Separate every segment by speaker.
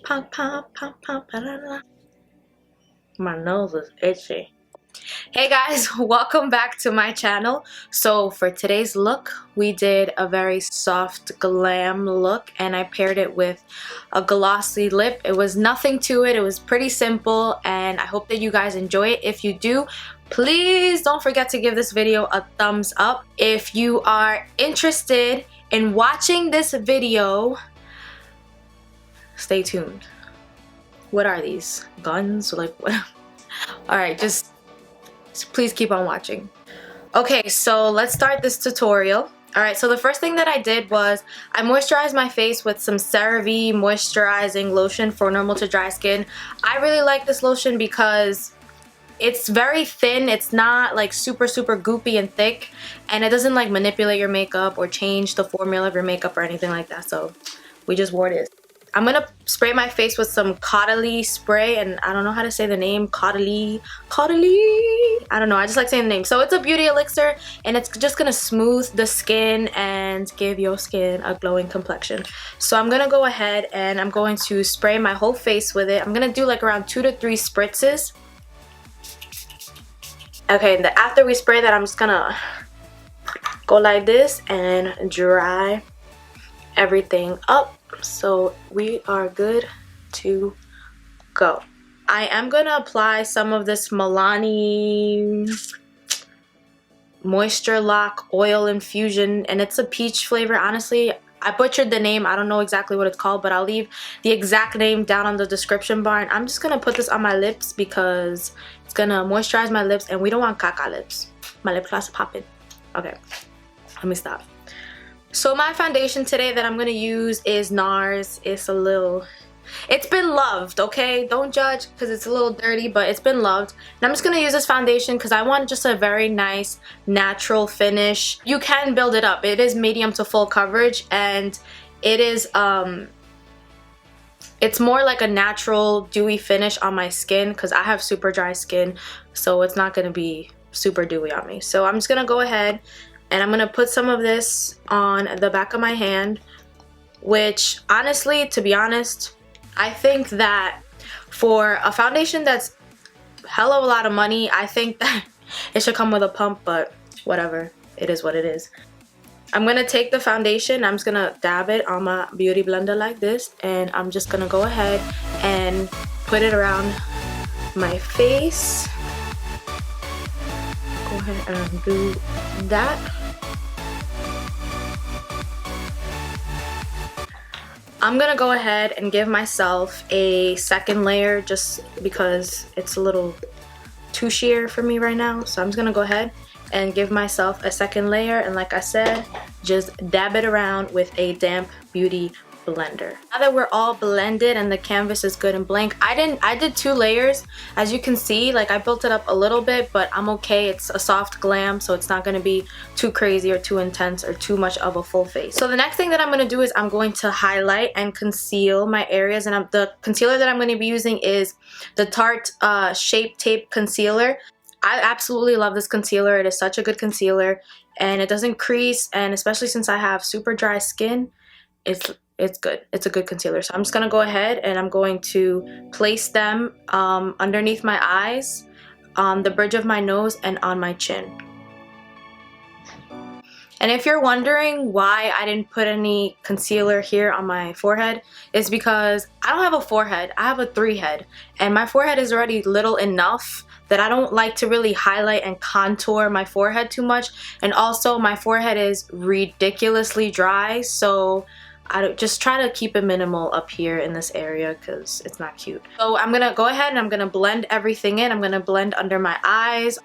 Speaker 1: Pop, pop, pop, pop, ba-da-da. My nose is itchy. Hey guys, welcome back to my channel. So for today's look, we did a very soft glam look and I paired it with a glossy lip. It was nothing to it. It was pretty simple and I hope that you guys enjoy it. If you do, please don't forget to give this video a thumbs up. If you are interested in watching this video, stay tuned. What are these? Guns? Like what? Alright, just please keep on watching. Okay, so let's start this tutorial. Alright, so the first thing that I did was I moisturized my face with some Cerave moisturizing lotion for normal to dry skin. I really like this lotion because it's very thin. It's not like super goopy and thick, and it doesn't like manipulate your makeup or change the formula of your makeup or anything like that. So we just wore this. I'm gonna spray my face with some Caudalie spray, and I don't know how to say the name. Caudalie. I don't know, I just like saying the name. So it's a beauty elixir and it's just gonna smooth the skin and give your skin a glowing complexion. So I'm gonna go ahead and I'm going to spray my whole face with it. I'm gonna do like around 2 to 3 spritzes. Okay, and after we spray that, I'm just gonna go like this and dry everything up. So we are good to go. I am gonna apply some of this Milani Moisture Lock Oil Infusion, and it's a peach flavor. Honestly, I butchered the name. I don't know exactly what it's called, but I'll leave the exact name down on the description bar. And I'm just gonna put this on my lips because it's gonna moisturize my lips, and we don't want caca lips. My lip gloss is popping. Okay, let me stop. So my foundation today that I'm gonna use is Nars. It's been loved, okay? Don't judge because it's a little dirty, but it's been loved. And I'm just gonna use this foundation because I want just a very nice natural finish. You can build it up. It is medium to full coverage, and it is it's more like a natural dewy finish on my skin because I have super dry skin, so it's not gonna be super dewy on me. So I'm just gonna go ahead and I'm gonna put some of this on the back of my hand, which honestly, to be honest, I think that for a foundation that's hell of a lot of money, I think that it should come with a pump, but whatever, it is what it is. I'm gonna take the foundation, I'm just gonna dab it on my beauty blender like this, and I'm just gonna go ahead and put it around my face. Go ahead and do that. I'm gonna go ahead and give myself a second layer just because it's a little too sheer for me right now. So I'm just gonna go ahead and give myself a second layer, and like I said, just dab it around with a damp beauty blender. Now that we're all blended and the canvas is good and blank, I did 2 layers. As you can see, like I built it up a little bit, but I'm okay. It's a soft glam, so it's not going to be too crazy or too intense or too much of a full face. So the next thing that I'm going to do is I'm going to highlight and conceal my areas, and the concealer that I'm going to be using is the Tarte Shape Tape Concealer. I absolutely love this concealer. It is such a good concealer and it doesn't crease, and especially since I have super dry skin, it's good. It's a good concealer. So I'm just gonna go ahead and I'm going to place them underneath my eyes, on the bridge of my nose, and on my chin. And if you're wondering why I didn't put any concealer here on my forehead, it's because I don't have a forehead. I have a 3 head, and my forehead is already little enough that I don't like to really highlight and contour my forehead too much. And also my forehead is ridiculously dry, so I just try to keep it minimal up here in this area because it's not cute. So I'm gonna go ahead and I'm gonna blend everything in. I'm gonna blend under my eyes,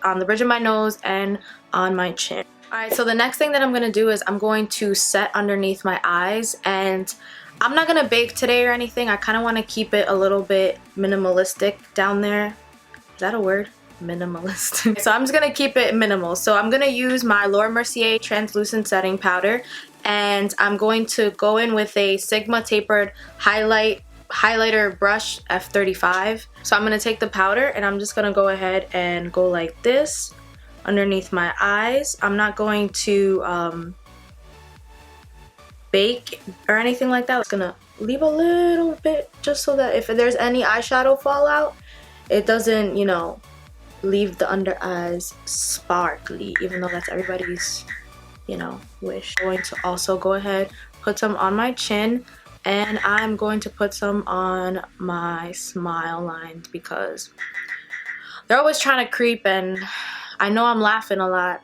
Speaker 1: on the bridge of my nose, and on my chin. Alright, so the next thing that I'm gonna do is I'm going to set underneath my eyes, and I'm not gonna bake today or anything. I kind of want to keep it a little bit minimalistic down there. Is that a word? Minimalist. So I'm just gonna keep it minimal. So I'm gonna use my Mercier translucent setting powder, and I'm going to go in with a Sigma tapered highlighter brush F35. So I'm gonna take the powder and I'm just gonna go ahead and go like this underneath my eyes. I'm not going to bake or anything like that. I'm just gonna leave a little bit just so that if there's any eyeshadow fallout, it doesn't, you know, leave the under eyes sparkly, even though that's everybody's, you know, wish. I'm going to also go ahead, put some on my chin, and I'm going to put some on my smile lines because they're always trying to creep, and I know I'm laughing a lot,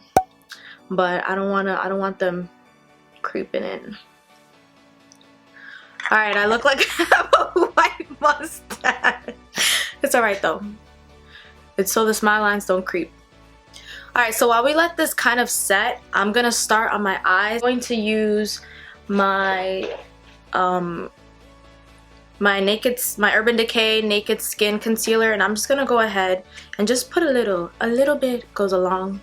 Speaker 1: but I don't want them creeping in. Alright, I look like I have a white mustache. It's alright though. It's so the smile lines don't creep. Alright, so while we let this kind of set, I'm gonna start on my eyes. I'm going to use my my Urban Decay Naked Skin Concealer, and I'm just gonna go ahead and just put a little bit. Goes a long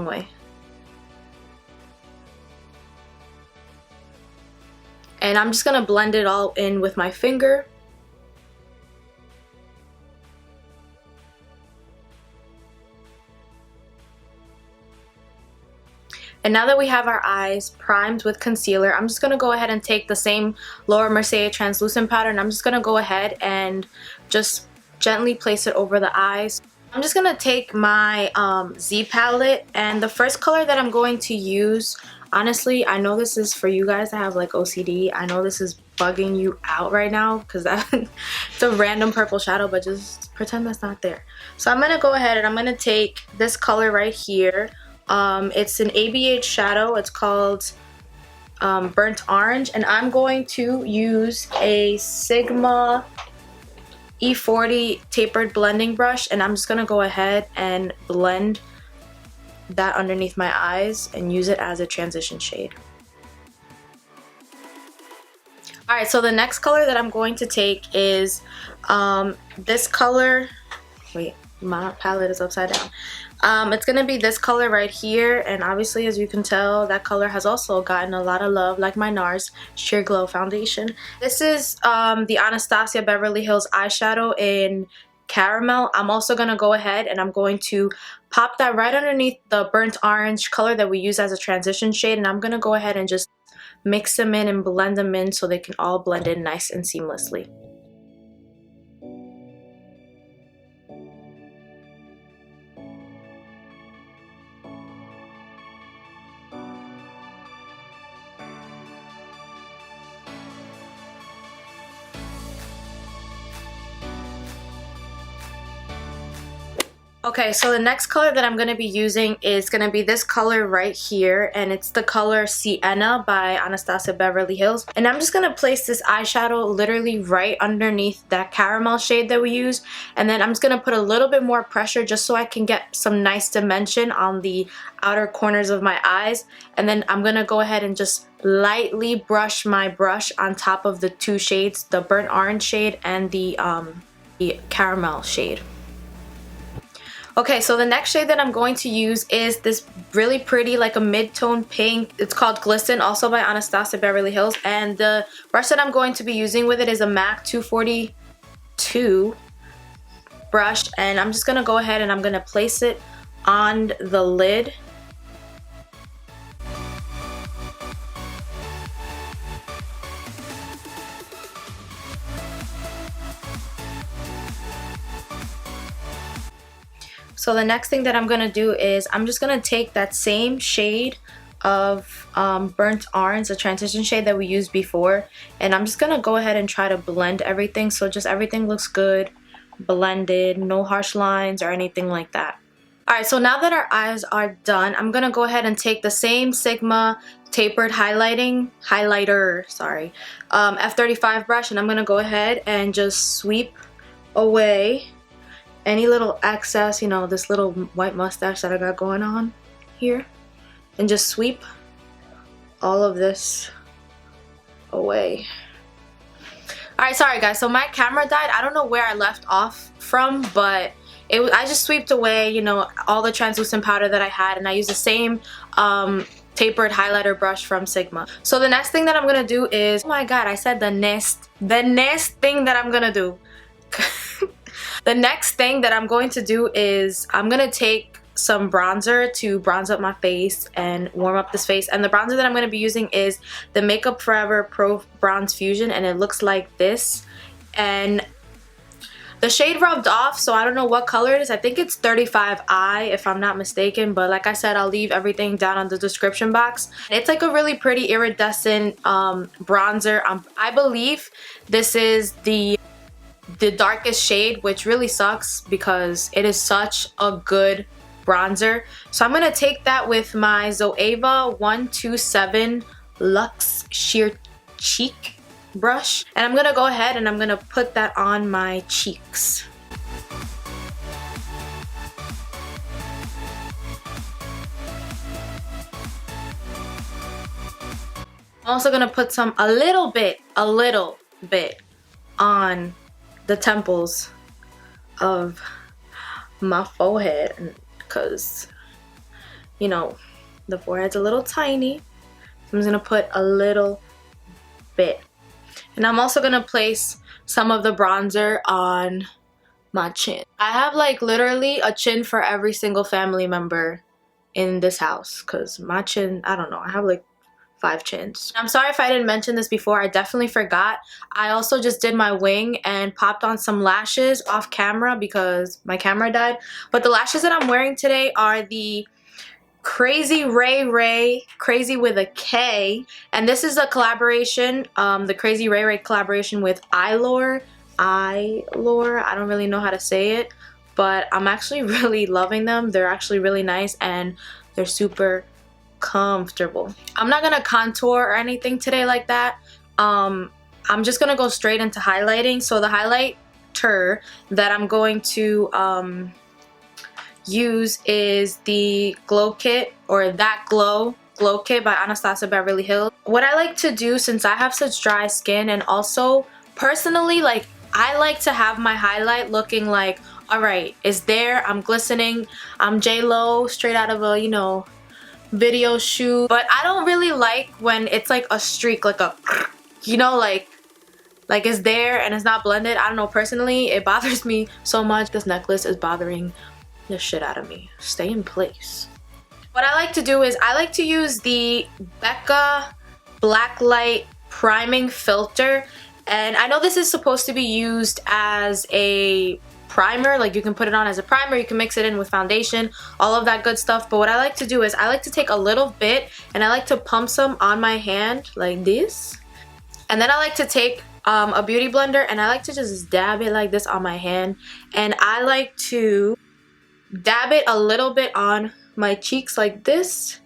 Speaker 1: way. And I'm just gonna blend it all in with my finger. And now that we have our eyes primed with concealer, I'm just going to go ahead and take the same Laura Mercier translucent powder, and I'm just going to go ahead and just gently place it over the eyes. I'm just going to take my Z palette, and the first color that I'm going to use, honestly, I know this is for you guys that have like OCD. I know this is bugging you out right now because it's a random purple shadow, but just pretend that's not there. So I'm going to go ahead and I'm going to take this color right here. It's an ABH shadow. It's called Burnt Orange, and I'm going to use a Sigma E40 tapered blending brush, and I'm just gonna go ahead and blend that underneath my eyes and use it as a transition shade. Alright, so the next color that I'm going to take is this color. Wait, my palette is upside down. It's gonna be this color right here, and obviously, as you can tell, that color has also gotten a lot of love, like my Nars Sheer Glow foundation. This is the Anastasia Beverly Hills eyeshadow in caramel. I'm also gonna go ahead and I'm going to pop that right underneath the burnt orange color that we use as a transition shade, and I'm gonna go ahead and just mix them in and blend them in so they can all blend in nice and seamlessly. Okay, so the next color that I'm going to be using is going to be this color right here, and it's the color Sienna by Anastasia Beverly Hills. And I'm just going to place this eyeshadow literally right underneath that caramel shade that we use, and then I'm just going to put a little bit more pressure just so I can get some nice dimension on the outer corners of my eyes. And then I'm going to go ahead and just lightly brush my brush on top of the two shades, the burnt orange shade and the caramel shade. Okay, so the next shade that I'm going to use is this really pretty, like a mid-tone pink. It's called Glisten, also by Anastasia Beverly Hills. And the brush that I'm going to be using with it is a MAC 242 brush. And I'm just going to go ahead and I'm going to place it on the lid. So the next thing that I'm going to do is I'm just going to take that same shade of burnt orange, the transition shade that we used before, and I'm just going to go ahead and try to blend everything so just everything looks good, blended, no harsh lines or anything like that. Alright, so now that our eyes are done, I'm going to go ahead and take the same Sigma tapered highlighter, F35 brush, and I'm going to go ahead and just sweep away any little excess, you know, this little white mustache that I got going on here, and just sweep all of this away. Alright, sorry guys, so my camera died. I don't know where I left off from, but I just swept away, you know, all the translucent powder that I had, and I used the same tapered highlighter brush from Sigma. So the next thing that I'm gonna do is, oh my god, I said the next thing that I'm gonna do. The next thing that I'm going to do is I'm going to take some bronzer to bronze up my face and warm up this face. And the bronzer that I'm going to be using is the Makeup Forever Pro Bronze Fusion, and it looks like this. And the shade rubbed off, so I don't know what color it is. I think it's 35i if I'm not mistaken, but like I said, I'll leave everything down on the description box. It's like a really pretty iridescent bronzer. I believe this is the darkest shade, which really sucks because it is such a good bronzer. So I'm gonna take that with my Zoeva 127 Luxe Sheer Cheek brush, and I'm gonna go ahead and I'm gonna put that on my cheeks. I'm also gonna put a little bit on the temples of my forehead, because you know the forehead's a little tiny. I'm just gonna put a little bit. And I'm also gonna place some of the bronzer on my chin. I have like literally a chin for every single family member in this house, because my chin, I don't know, I have like 5 chins. I'm sorry if I didn't mention this before, I definitely forgot. I also just did my wing and popped on some lashes off camera because my camera died. But the lashes that I'm wearing today are the KRAZYRAYRAY, crazy with a K, and this is a collaboration, the KRAZYRAYRAY collaboration with EYLURE. I don't really know how to say it, but I'm actually really loving them. They're actually really nice and they're super comfortable. I'm not gonna contour or anything today like that. I'm just gonna go straight into highlighting. So the highlighter that I'm going to use is the Glow Kit, or That Glow Kit by Anastasia Beverly Hills. What I like to do, since I have such dry skin, and also personally, like, I like to have my highlight looking like, alright, it's there, I'm glistening, I'm J-Lo straight out of a, you know, video shoot. But I don't really like when it's like a streak, like a, you know, like it's there and it's not blended. I don't know, personally it bothers me so much. This necklace is bothering the shit out of me. Stay in place. What I like to do is I like to use the Becca Blacklight priming filter, and I know this is supposed to be used as a primer, like you can put it on as a primer, you can mix it in with foundation, all of that good stuff. But what I like to do is I like to take a little bit and I like to pump some on my hand like this, and then I like to take a beauty blender and I like to just dab it like this on my hand, and I like to dab it a little bit on my cheeks like this.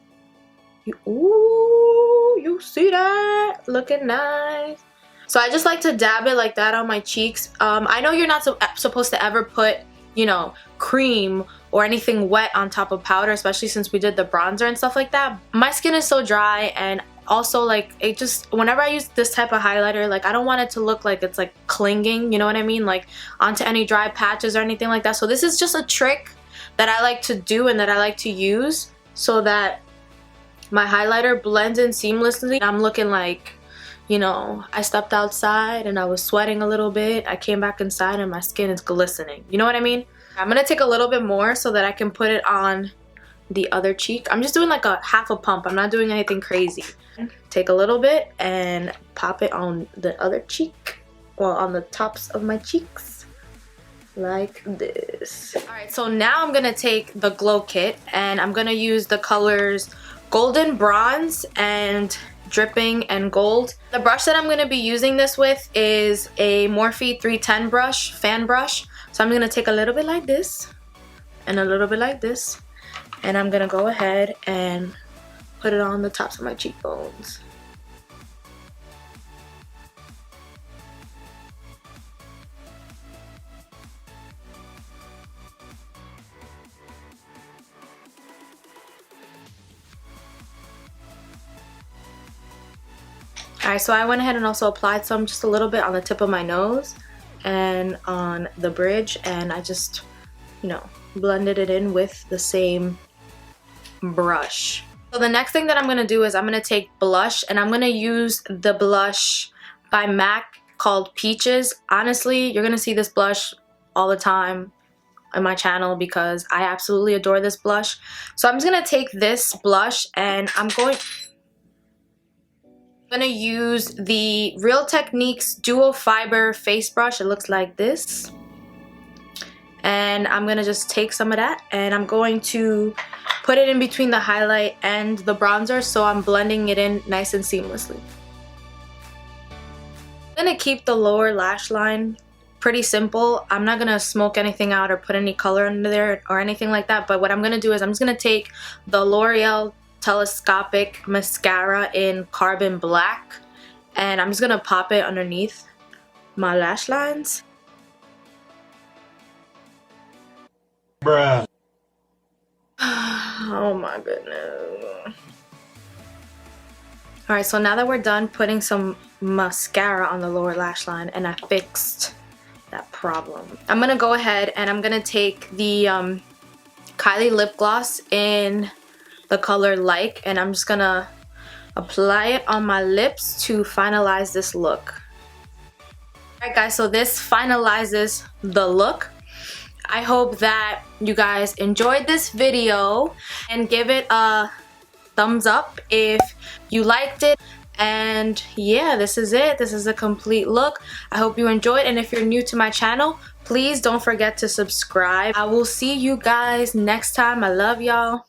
Speaker 1: Ooh, you see that? Looking nice. So I just like to dab it like that on my cheeks. I know you're not supposed to ever put, you know, cream or anything wet on top of powder, especially since we did the bronzer and stuff like that. My skin is so dry, and also like it just, whenever I use this type of highlighter, like I don't want it to look like it's like clinging, you know what I mean, like onto any dry patches or anything like that. So this is just a trick that I like to do and that I like to use so that my highlighter blends in seamlessly. I'm looking like, you know, I stepped outside and I was sweating a little bit. I came back inside and my skin is glistening. You know what I mean? I'm gonna take a little bit more so that I can put it on the other cheek. I'm just doing like a half a pump. I'm not doing anything crazy. Take a little bit and pop it on the other cheek, well, on the tops of my cheeks. Like this. Alright, so now I'm gonna take the Glow Kit and I'm gonna use the colors Golden Bronze and Dripping and Gold. The brush that I'm gonna be using this with is a Morphe 310 brush, fan brush. So I'm gonna take a little bit like this and a little bit like this, and I'm gonna go ahead and put it on the tops of my cheekbones. Alright, so I went ahead and also applied some just a little bit on the tip of my nose and on the bridge, and I just, you know, blended it in with the same brush. So the next thing that I'm going to do is I'm going to take blush, and I'm going to use the blush by MAC called Peaches. Honestly, you're going to see this blush all the time on my channel because I absolutely adore this blush. So I'm just gonna take this blush and I'm gonna use the Real Techniques Duo Fiber Face Brush. It looks like this. And I'm gonna just take some of that and I'm going to put it in between the highlight and the bronzer, so I'm blending it in nice and seamlessly. I'm gonna keep the lower lash line pretty simple. I'm not gonna smoke anything out or put any color under there or anything like that, but what I'm gonna do is I'm just gonna take the L'Oreal Telescopic mascara in Carbon Black and I'm just gonna pop it underneath my lash lines.
Speaker 2: Bruh.
Speaker 1: Oh my goodness. Alright, so now that we're done putting some mascara on the lower lash line and I fixed that problem, I'm gonna go ahead and I'm gonna take the Kylie lip gloss in the color Like, and I'm just gonna apply it on my lips to finalize this look. Alright guys, so this finalizes the look. I hope that you guys enjoyed this video and give it a thumbs up if you liked it. And yeah, this is it. This is a complete look. I hope you enjoyed, and if you're new to my channel, please don't forget to subscribe. I will see you guys next time. I love y'all.